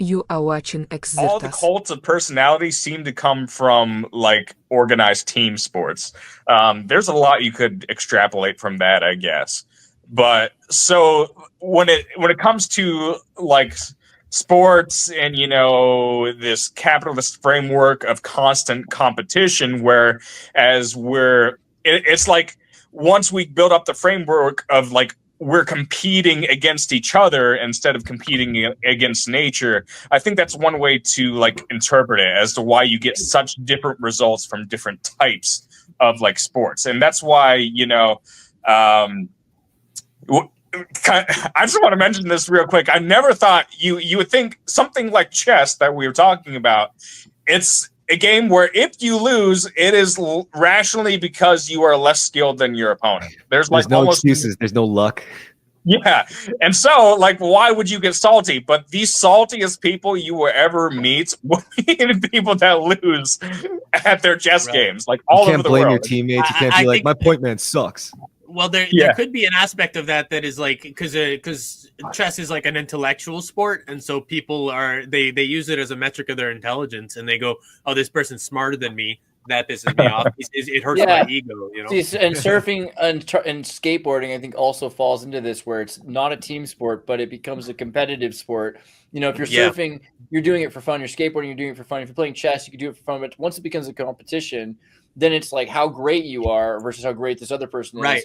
You are watching All the Xirtus. cults of personality seem to come from like organized team sports. There's a lot you could extrapolate from that, I guess. But so when it comes to like sports and this capitalist framework of constant competition, where as it's like once we build up the framework of like we're competing against each other instead of competing against nature. I think that's one way to like interpret it as to why you get such different results from different types of like sports, and that's why um, I just want to mention this real quick. I never thought you would think something like chess that we were talking about. It's a game where if you lose, it is rationally because you are less skilled than your opponent. There's There's like no almost excuses. There's no luck. yeah. And so, like, why would you get salty? But the saltiest people you will ever meet will be the people that lose at their chess Right. games, like You all over can't the blame your world. teammates. You can't I be like, think my point man sucks. well, there Yeah. could be an aspect of that is like because chess is like an intellectual sport, and so people they use it as a metric of their intelligence, and they go, "Oh, this person's smarter than me." That pisses me off. It hurts Yeah. my ego, you know. See, and surfing and skateboarding, I think, also falls into this where it's not a team sport, but it becomes a competitive sport. You know, if you're Yeah. surfing, you're doing it for fun. You're skateboarding, you're doing it for fun. If you're playing chess, you can do it for fun. But once it becomes a competition, then it's like how great you are versus how great this other person is. Right.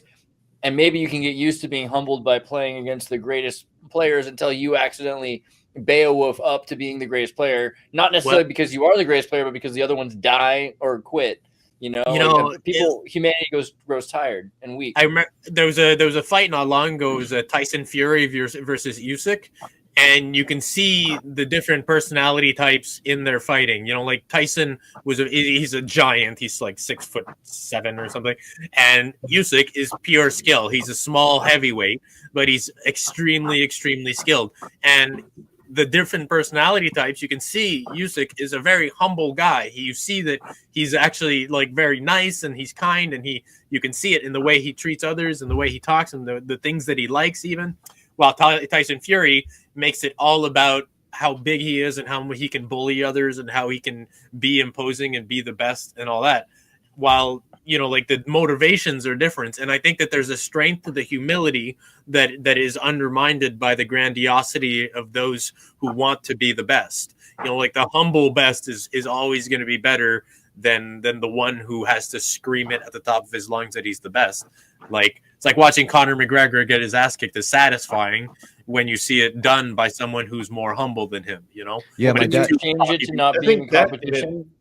And maybe you can get used to being humbled by playing against the greatest players until you accidentally Beowulf up to being the greatest player, not necessarily because you are the greatest player, but because the other ones die or quit. Humanity grows tired and weak. I remember there was a fight not long ago. It was a Tyson Fury versus Usyk, and you can see the different personality types in their fighting. You know, like Tyson he's a giant. He's like 6'7" or something, and Usyk is pure skill. He's a small heavyweight, but he's extremely skilled. And the different personality types, you can see Usyk is a very humble guy. You see that he's actually like very nice and he's kind, and you can see it in the way he treats others and the way he talks and the things that he likes even. While Tyson Fury makes it all about how big he is and how he can bully others and how he can be imposing and be the best and all that. While like the motivations are different, and I think that there's a strength to the humility that is undermined by the grandiosity of those who want to be the best. Like the humble best is always going to be better than the one who has to scream it at the top of his lungs that he's the best. Like it's like watching Conor McGregor get his ass kicked is satisfying when you see it done by someone who's more humble than him. Yeah, but my dad change it to not being competition.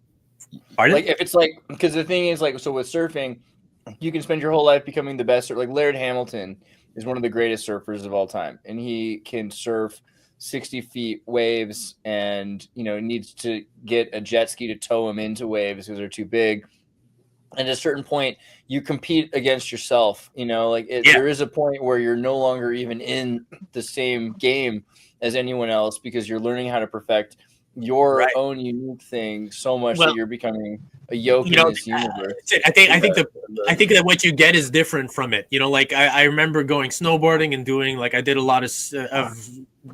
Pardon? Like if it's like, because the thing is like, so with surfing, you can spend your whole life becoming the best. Like Laird Hamilton is one of the greatest surfers of all time, and he can surf 60 feet waves, and needs to get a jet ski to tow him into waves because they're too big. And at a certain point, you compete against yourself. There is a point where you're no longer even in the same game as anyone else because you're learning how to perfect your own unique thing so much that you're becoming a yoke in this universe. I think that what you get is different from it. Like I remember going snowboarding and doing I did a lot of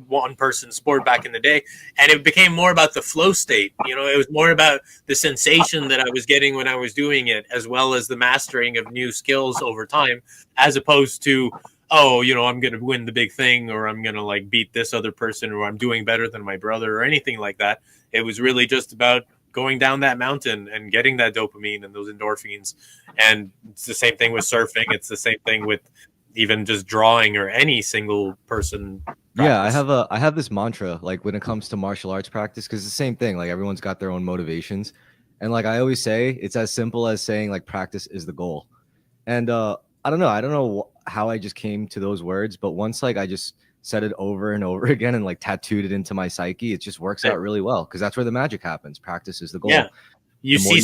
one person sport back in the day, and it became more about the flow state. It was more about the sensation that I was getting when I was doing it, as well as the mastering of new skills over time, as opposed to I'm going to win the big thing, or I'm going to beat this other person, or I'm doing better than my brother, or anything like that. It was really just about going down that mountain and getting that dopamine and those endorphins. And it's the same thing with surfing. It's the same thing with even just drawing or any single person practice. Yeah, I have this mantra when it comes to martial arts practice, because it's the same thing. Everyone's got their own motivations, and I always say, it's as simple as saying practice is the goal. And I don't know how I just came to those words, but once I just said it over and over again and tattooed it into my psyche, it just works out really well, because that's where the magic happens. Practice is the goal. Yeah, you see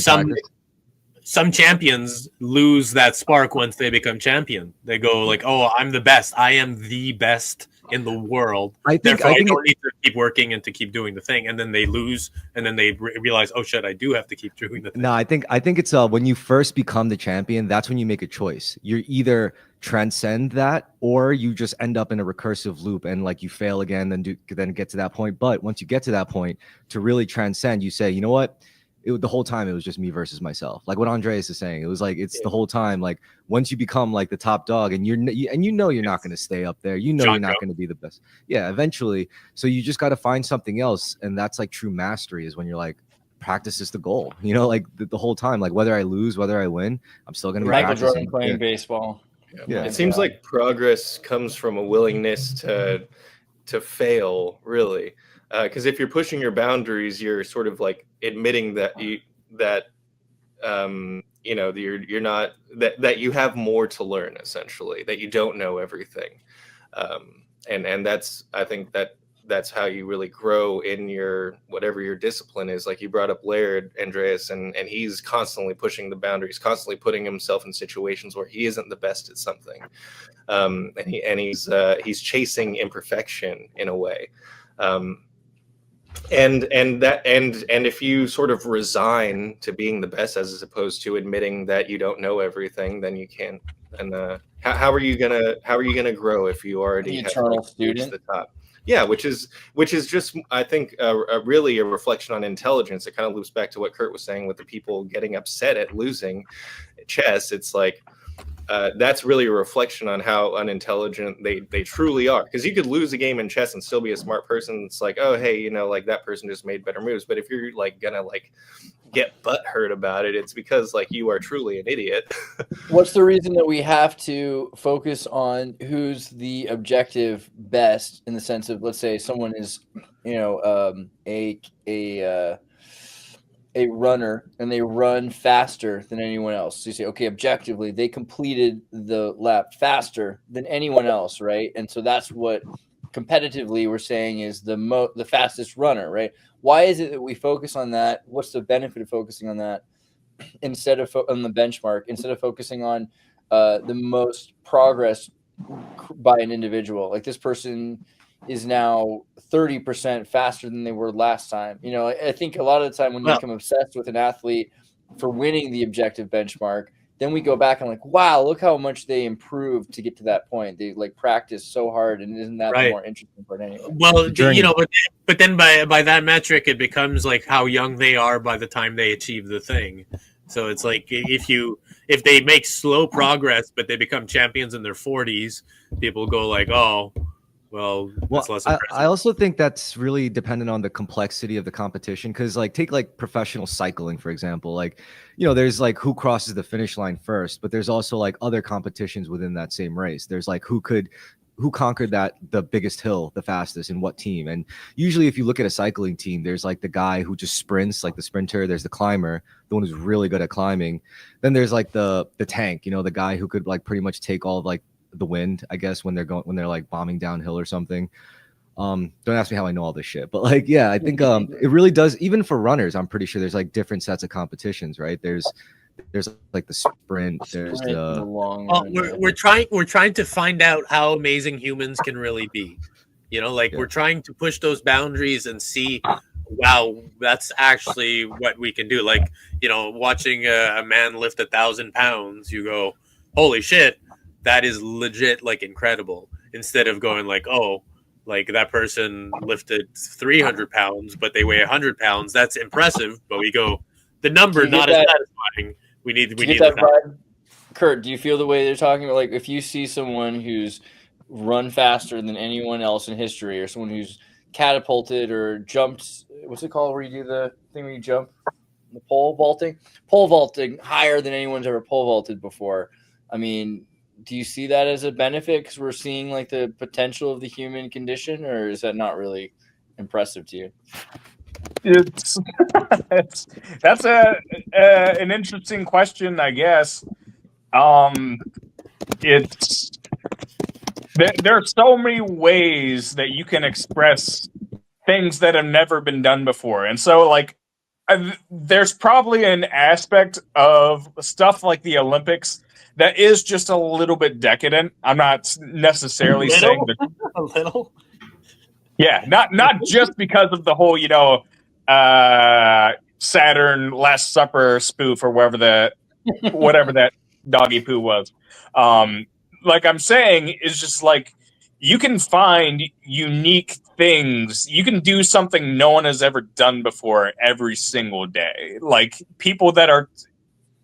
some champions lose that spark once they become champion. They go oh, I'm the best. I am the best in the world. I think Therefore, I don't it, need to keep working and to keep doing the thing. And then they lose, and then they realize, oh shit, I do have to keep doing the thing. no, I think it's when you first become the champion, that's when you make a choice. You're either transcend that, or you just end up in a recursive loop and like you fail again, then get to that point. But once you get to that point, to really transcend, you say, you know what? The whole time it was just me versus myself. Like what Andreas is saying, it was like the whole time. Like once you become like the top dog, and you're not going to stay up there. You're not going to be the best. Yeah, eventually. So you just got to find something else, and that's like true mastery. Is when you're like, practice is the goal. Like the whole time. Like whether I lose, whether I win, I'm still going to be Michael practicing. Jordan playing baseball. Yeah. It seems like progress comes from a willingness to fail, really. Because if you're pushing your boundaries, you're sort of like admitting that you're not that you have more to learn, essentially, that you don't know everything, and I think that's how you really grow in your whatever your discipline is. Like you brought up Laird, Andreas, and he's constantly pushing the boundaries, constantly putting himself in situations where he isn't the best at something, and he's chasing imperfection in a way. And if you sort of resign to being the best as opposed to admitting that you don't know everything, then you can't. And how are you gonna grow if you already the eternal student? The top? Yeah, which is just, I think, really a reflection on intelligence. It kind of loops back to what Kurt was saying with the people getting upset at losing chess. It's like that's really a reflection on how unintelligent they truly are. Because you could lose a game in chess and still be a smart person. It's like, oh, hey, like that person just made better moves. But if you're like gonna like get butthurt about it, it's because like you are truly an idiot. What's the reason that we have to focus on who's the objective best, in the sense of, let's say someone is, a runner and they run faster than anyone else. So you say, okay, objectively, they completed the lap faster than anyone else, right? And so that's what competitively we're saying is the fastest runner, right? Why is it that we focus on that? What's the benefit of focusing on that instead of on the benchmark, instead of focusing on the most progress by an individual? Like this person is now 30% faster than they were last time. I think a lot of the time when you become obsessed with an athlete for winning the objective benchmark, then we go back and like, wow, look how much they improved to get to that point. They like practice so hard, and isn't that the more interesting part anyway? Well, but then by that metric, it becomes like how young they are by the time they achieve the thing. So it's like if they make slow progress, but they become champions in their 40s, people go like, oh, well, that's less impressive. I also think that's really dependent on the complexity of the competition. Because like take like professional cycling, for example, like, there's like who crosses the finish line first, but there's also like other competitions within that same race. There's like who conquered the biggest hill the fastest in what team. And usually if you look at a cycling team, there's like the guy who just sprints, like the sprinter, there's the climber, the one who's really good at climbing. Then there's like the tank, the guy who could like pretty much take all of like the wind, I guess, when they're like bombing downhill or something. Don't ask me how I know all this shit, but like, yeah, I think it really does. Even for runners, I'm pretty sure there's like different sets of competitions, right? There's like the sprint. There's the long. We're trying to find out how amazing humans can really be. We're trying to push those boundaries and see, wow, that's actually what we can do. Like, watching a man lift 1,000 pounds, you go, holy shit, that is legit, like, incredible. Instead of going like, oh, like that person lifted 300 pounds, but they weigh 100 pounds. That's impressive. But we go, the number not as satisfying. We need that vibe. Kurt, do you feel the way they're talking about? Like, if you see someone who's run faster than anyone else in history, or someone who's catapulted or jumped, what's it called where you do the thing where you jump? The pole vaulting higher than anyone's ever pole vaulted before. I mean, do you see that as a benefit because we're seeing like the potential of the human condition, or is that not really impressive to you? That's an interesting question, I guess. There are so many ways that you can express things that have never been done before, and so like there's probably an aspect of stuff like the Olympics that is just a little bit decadent. I'm not necessarily saying that. A little. Yeah, not just because of the whole, Saturn Last Supper spoof or whatever that doggy poo was. Like I'm saying, is just like you can find unique things. You can do something no one has ever done before every single day. Like people that are,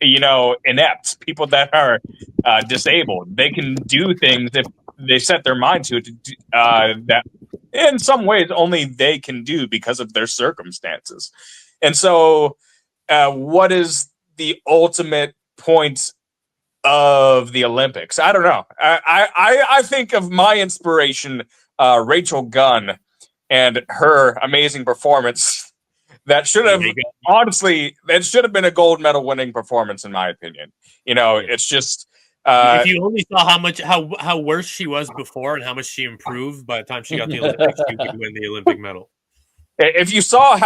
inept, people that are disabled, they can do things if they set their mind to it. That in some ways only they can do because of their circumstances. And so, what is the ultimate point of the Olympics? I don't know. I think of my inspiration, Rachel Gunn, and her amazing performance. That should have been a gold medal winning performance, in my opinion. It's just if you only saw how worse she was before and how much she improved by the time she got the Olympics, you could win the Olympic medal. If you saw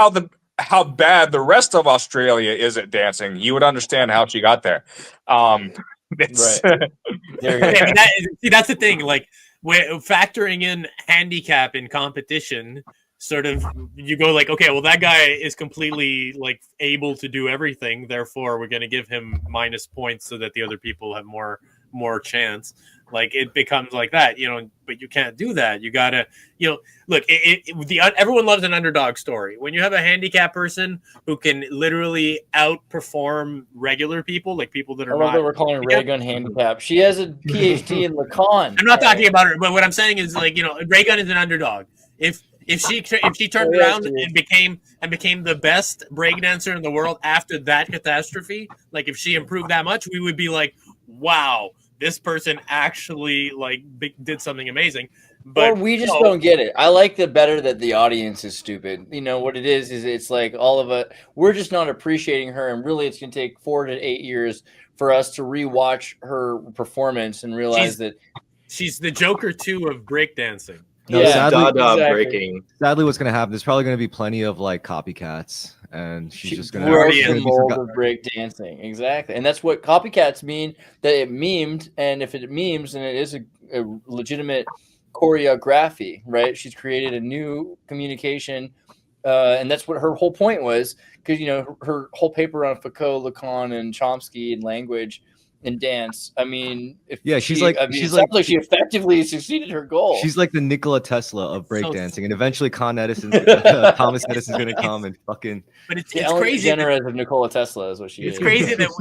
how bad the rest of Australia is at dancing, you would understand how she got there. Right. That's the thing. Like, factoring in handicap in competition, sort of, you go like, okay, well, that guy is completely like able to do everything. Therefore, we're going to give him minus points so that the other people have more chance. Like, it becomes like that, but you can't do that. You gotta, look, everyone loves an underdog story. When you have a handicap person who can literally outperform regular people, like people that are not. We're calling Ray Gun handicap. She has a PhD in Lacan. I'm not talking about her, but what I'm saying is, like, Ray Gun is an underdog. If she turned around and became the best breakdancer in the world after that catastrophe, like if she improved that much, we would be like, wow, this person actually did something amazing. But we just don't get it. I like the better that the audience is stupid. What it is it's like all of it. We're just not appreciating her, and really, it's going to take 4 to 8 years for us to rewatch her performance and realize that she's the Joker 2 of breakdancing. No, sadly, breaking. Sadly, what's going to happen? There's probably going to be plenty of copycats, and she's just going to the mold of breakdancing. Exactly, and that's what copycats mean. That it memed, and if it memes, then it is a legitimate choreography, right? She's created a new communication, and that's what her whole point was. Because her whole paper on Foucault, Lacan, and Chomsky and language and dance. I mean, she's like she effectively succeeded her goal. She's like the Nikola Tesla of breakdancing, and eventually Thomas Edison's going to come and fucking. But it's crazy. DeGeneres of Nikola Tesla is what she is. It's crazy that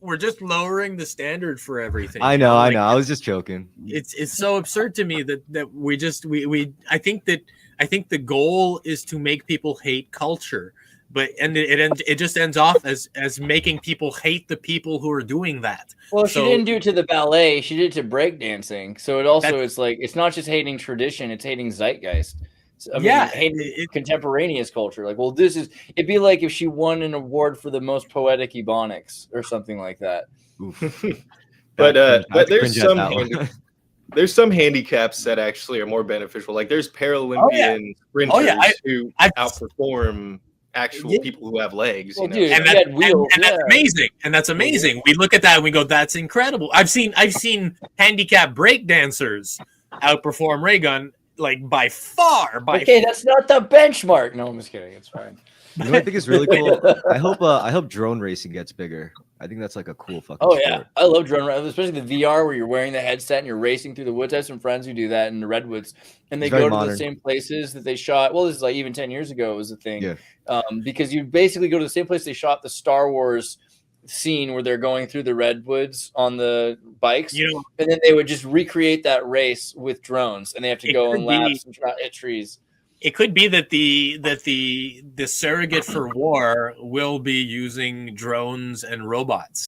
we're just lowering the standard for everything. I know. I was just joking. It's so absurd to me that we I think the goal is to make people hate culture. But it just ends off as making people hate the people who are doing that. Well, she didn't do it to the ballet; she did it to breakdancing. So it's not just hating tradition; it's hating zeitgeist. Hating contemporaneous culture. Like, well, it'd be like if she won an award for the most poetic ebonics or something like that. But there's some handicaps that actually are more beneficial. Like there's Paralympian sprinters who outperform actual people who have legs. Well, dude, and that's amazing. And that's amazing. We look at that and we go, that's incredible. I've seen handicapped breakdancers outperform Ray Gun by far. That's not the benchmark. No, I'm just kidding. It's fine. What I think is really cool. I hope drone racing gets bigger. I think that's like a cool fucking sport. I love drone racing, especially the VR where you're wearing the headset and you're racing through the woods. I have some friends who do that in the redwoods, and they go to the same places that they shot. Well, this is like even 10 years ago it was a thing. Yeah. Because you basically go to the same place they shot the Star Wars scene where they're going through the redwoods on the bikes, and then they would just recreate that race with drones, and they have to go in laps and try to hit trees. It could be that the surrogate for war will be using drones and robots.